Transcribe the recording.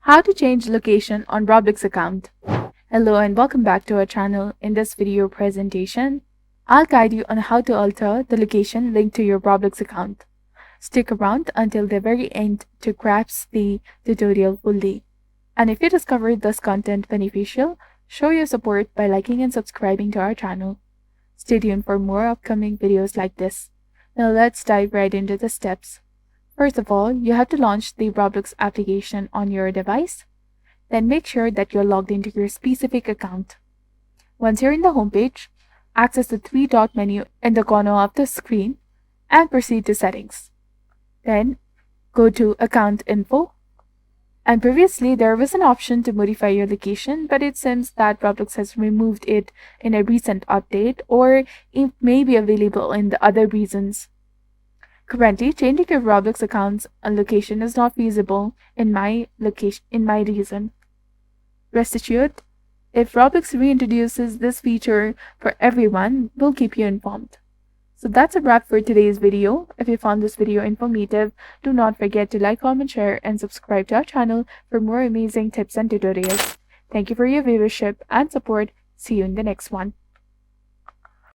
How to change location on Roblox account. Hello and welcome back to our channel. In this video presentation, I'll guide you on how to alter the location linked to your Roblox account. Stick around until the very end to grasp the tutorial fully. And if you discovered this content beneficial, show your support by liking and subscribing to our channel. Stay tuned for more upcoming videos like this. Now let's dive right into the steps. First of all, you have to launch the Roblox application on your device. Then make sure that you're logged into your specific account. Once you're in the homepage, access the three-dot menu in the corner of the screen and proceed to Settings. Then go to Account Info. And previously, there was an option to modify your location, but it seems that Roblox has removed it in a recent update, or it may be available in the other regions. Currently, changing your Roblox account's location is not feasible in my region. Rest assured, if Roblox reintroduces this feature for everyone, we'll keep you informed. So that's a wrap for today's video. If you found this video informative, do not forget to like, comment, share, and subscribe to our channel for more amazing tips and tutorials. Thank you for your viewership and support. See you in the next one.